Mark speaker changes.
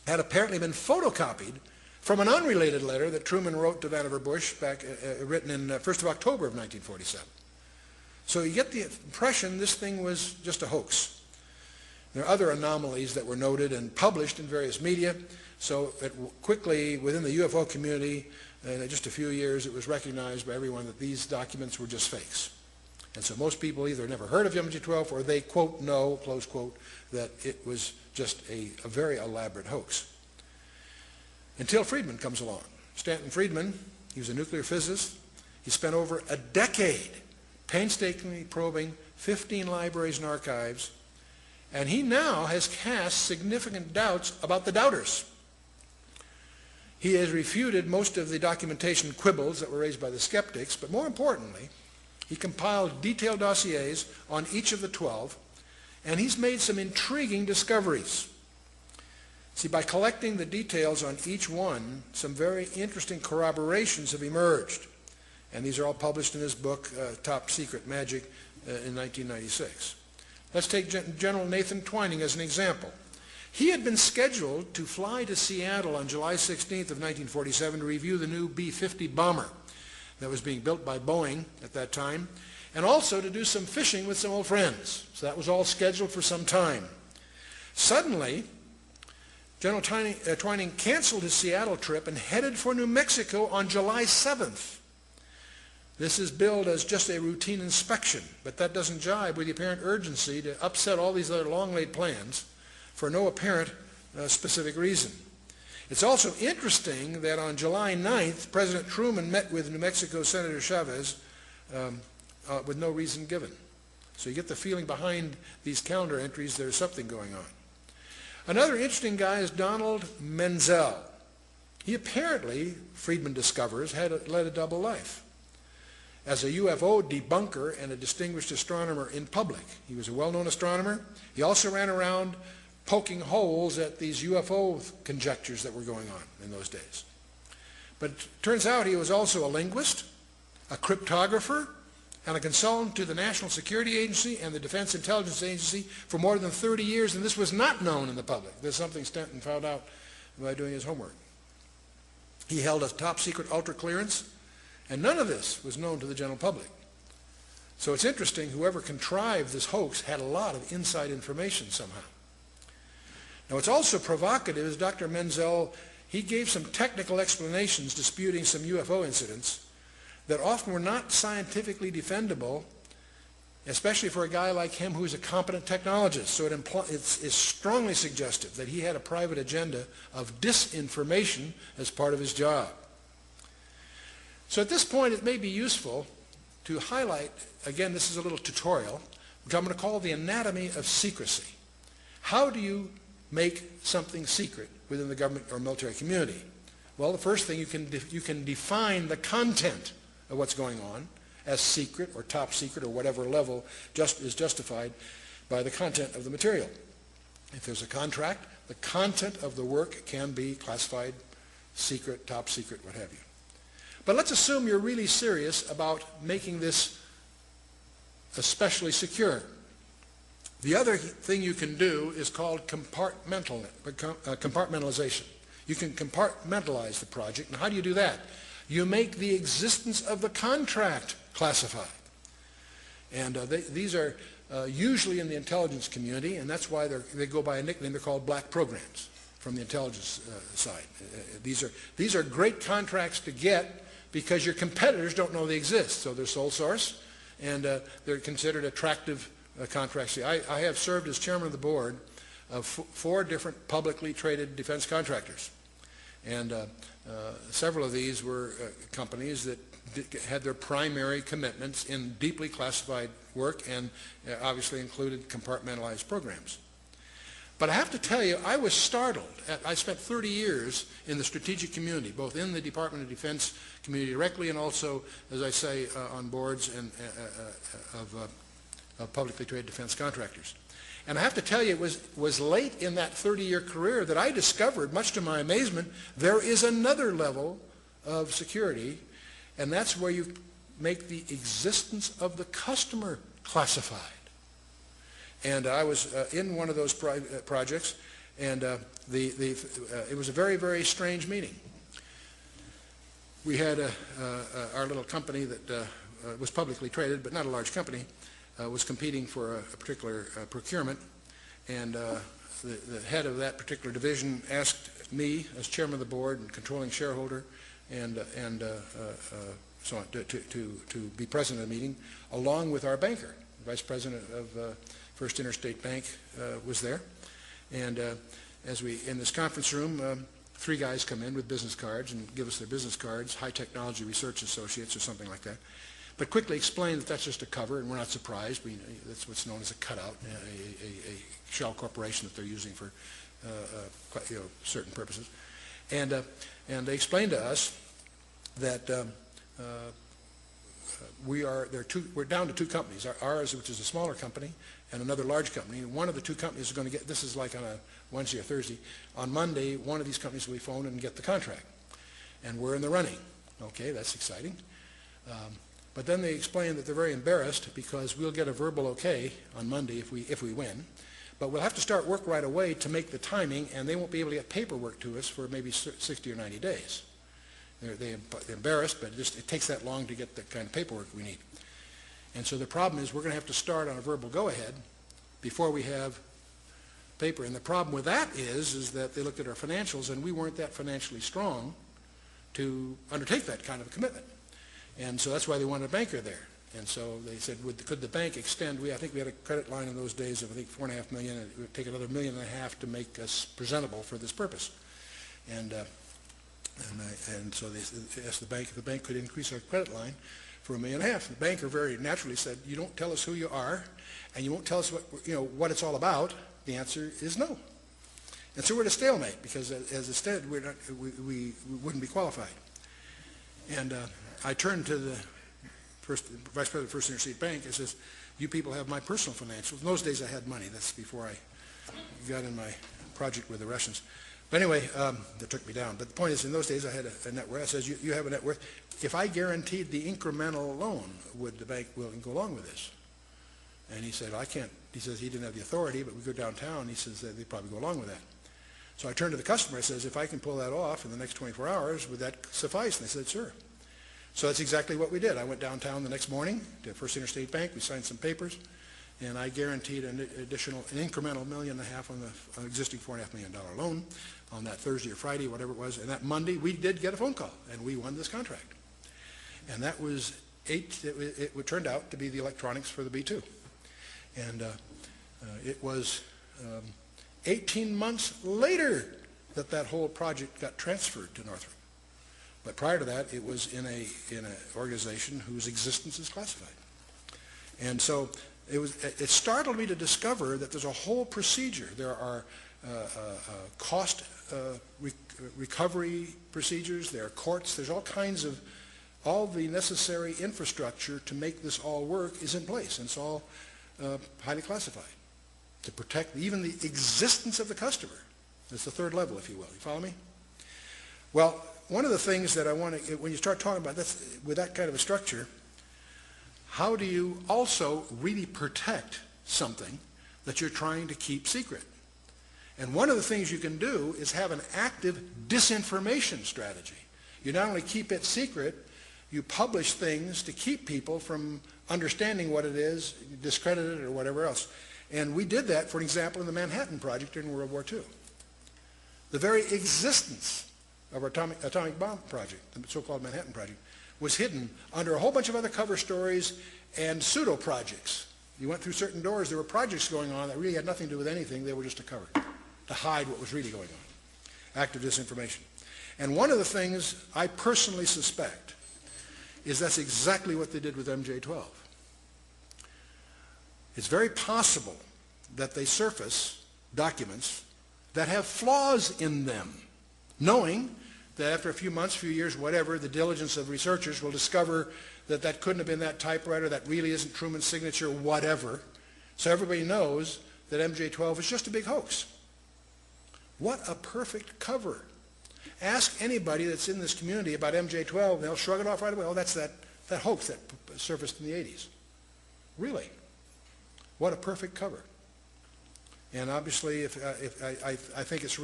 Speaker 1: had apparently been photocopied from an unrelated letter that Truman wrote to Vannevar Bush back, written in 1st of October of 1947. So you get the impression this thing was just a hoax. There are other anomalies that were noted and published in various media, so it quickly, within the UFO community, in just a few years, it was recognized by everyone that these documents were just fakes. And so most people either never heard of MG-12 or they, quote, know, close quote, that it was just a very elaborate hoax. Until Friedman comes along. Stanton Friedman, he was a nuclear physicist. He spent over a decade painstakingly probing 15 libraries and archives, and he now has cast significant doubts about the doubters. He has refuted most of the documentation quibbles that were raised by the skeptics, but more importantly, he compiled detailed dossiers on each of the 12, and he's made some intriguing discoveries. See, by collecting the details on each one, some very interesting corroborations have emerged. And these are all published in his book, Top Secret Magic, in 1996. Let's take General Nathan Twining as an example. He had been scheduled to fly to Seattle on July 16th of 1947 to review the new B-50 bomber that was being built by Boeing at that time, and also to do some fishing with some old friends. So that was all scheduled for some time. Suddenly, General Twining canceled his Seattle trip and headed for New Mexico on July 7th. This is billed as just a routine inspection, but that doesn't jibe with the apparent urgency to upset all these other long-laid plans for no apparent specific reason. It's also interesting that on July 9th, President Truman met with New Mexico Senator Chavez with no reason given. So you get the feeling behind these calendar entries there's something going on. Another interesting guy is Donald Menzel. He apparently, Friedman discovers, led a double life. As a UFO debunker and a distinguished astronomer in public. He was a well-known astronomer. He also ran around poking holes at these UFO conjectures that were going on in those days. But it turns out he was also a linguist, a cryptographer, and a consultant to the National Security Agency and the Defense Intelligence Agency for more than 30 years, and this was not known in the public. This is something Stanton found out by doing his homework. He held a top-secret ultra-clearance, and none of this was known to the general public. So it's interesting, whoever contrived this hoax had a lot of inside information somehow. Now what's also provocative is Dr. Menzel, he gave some technical explanations disputing some UFO incidents that often were not scientifically defendable, especially for a guy like him who's a competent technologist. So it's strongly suggestive that he had a private agenda of disinformation as part of his job. So at this point it may be useful to highlight, again this is a little tutorial, which I'm going to call the anatomy of secrecy. How do you make something secret within the government or military community? Well, the first thing, you can define the content of what's going on as secret or top secret or whatever level is justified by the content of the material. If there's a contract, the content of the work can be classified secret, top secret, what have you. But let's assume you're really serious about making this especially secure. The other thing you can do is called compartmentalization. You can compartmentalize the project. And how do you do that? You make the existence of the contract classified. And these are usually in the intelligence community, and that's why they go by a nickname. They're called black programs from the intelligence side. These are great contracts to get because your competitors don't know they exist. So they're sole source, and they're considered attractive contracts. See, I have served as chairman of the board of 4 different publicly traded defense contractors. And several of these were companies that had their primary commitments in deeply classified work and obviously included compartmentalized programs. But I have to tell you, I was startled. I spent 30 years in the strategic community, both in the Department of Defense community directly and also, as I say, on boards of publicly traded defense contractors. And I have to tell you, it was late in that 30-year career that I discovered, much to my amazement, there is another level of security, and that's where you make the existence of the customer classified. And I was in one of those projects, And it was a very, very strange meeting. We had our little company that was publicly traded, but not a large company, was competing for a particular procurement, and the head of that particular division asked me, as chairman of the board and controlling shareholder, and so on, to be present at the meeting, along with our banker. The vice president of First Interstate Bank was there, and as we in this conference room, 3 guys come in with business cards and give us their business cards, High Technology Research Associates or something like that, but quickly explain that that's just a cover, and we're not surprised. That's what's known as a cutout, a shell corporation that they're using for certain purposes. And they explained to us that we're down to 2 companies, ours, which is a smaller company, and another large company. And one of the 2 companies is going to get, this is like on a Wednesday or Thursday, on Monday, one of these companies will be phoned and get the contract. And we're in the running. Okay, that's exciting. But then they explain that they're very embarrassed because we'll get a verbal okay on Monday if we win. But we'll have to start work right away to make the timing, and they won't be able to get paperwork to us for maybe 60 or 90 days. They're embarrassed, but it takes that long to get the kind of paperwork we need. And so the problem is we're going to have to start on a verbal go-ahead before we have paper. And the problem with that is that they looked at our financials, and we weren't that financially strong to undertake that kind of a commitment. And so that's why they wanted a banker there. And so they said, could the bank extend? I think we had a credit line in those days of, I think, $4.5 million. And it would take another $1.5 million to make us presentable for this purpose. And so they asked the bank if the bank could increase our credit line for $1.5 million. The banker very naturally said, "You don't tell us who you are, and you won't tell us what it's all about." The answer is no. And so we're at a stalemate because, as instead, we wouldn't be qualified. And I turned to the vice president of First Interstate Bank and says, "You people have my personal financials." In those days, I had money. That's before I got in my project with the Russians. But anyway, that took me down. But the point is, in those days, I had a net worth. I says, you have a net worth. If I guaranteed the incremental loan, would the bank willing to go along with this? And he said, I can't. He says he didn't have the authority, but we go downtown. He says they'd probably go along with that. So I turned to the customer. I says, if I can pull that off in the next 24 hours, would that suffice? And they said, sure. So that's exactly what we did. I went downtown the next morning to First Interstate Bank. We signed some papers, and I guaranteed an incremental $1.5 million on the existing $4.5 million loan on that Thursday or Friday, whatever it was. And that Monday, we did get a phone call, and we won this contract. And that was it turned out to be the electronics for the B-2. And it was 18 months later that whole project got transferred to Northrop. But prior to that, it was in an organization whose existence is classified. And so it startled me to discover that there's a whole procedure. There are cost recovery procedures, there are courts, there's all the necessary infrastructure to make this all work is in place, and it's all highly classified to protect even the existence of the customer. It's the third level, if you will. You follow me? Well, one of the things that I want to, when you start talking about this, with that kind of a structure, how do you also really protect something that you're trying to keep secret? And one of the things you can do is have an active disinformation strategy. You not only keep it secret, you publish things to keep people from understanding what it is, discredit it, or whatever else. And we did that, for example, in the Manhattan Project during World War II. The very existence of our atomic bomb project, the so-called Manhattan Project, was hidden under a whole bunch of other cover stories and pseudo-projects. You went through certain doors, there were projects going on that really had nothing to do with anything, they were just a cover to hide what was really going on. Active disinformation. And one of the things I personally suspect is that's exactly what they did with MJ-12. It's very possible that they surface documents that have flaws in them, knowing that after a few months, few years, whatever, the diligence of researchers will discover that that couldn't have been that typewriter, that really isn't Truman's signature, whatever. So everybody knows that MJ-12 is just a big hoax. What a perfect cover. Ask anybody that's in this community about MJ-12, and they'll shrug it off right away. Oh, that's that hoax that surfaced in the 80s. Really? What a perfect cover. And obviously, I think it's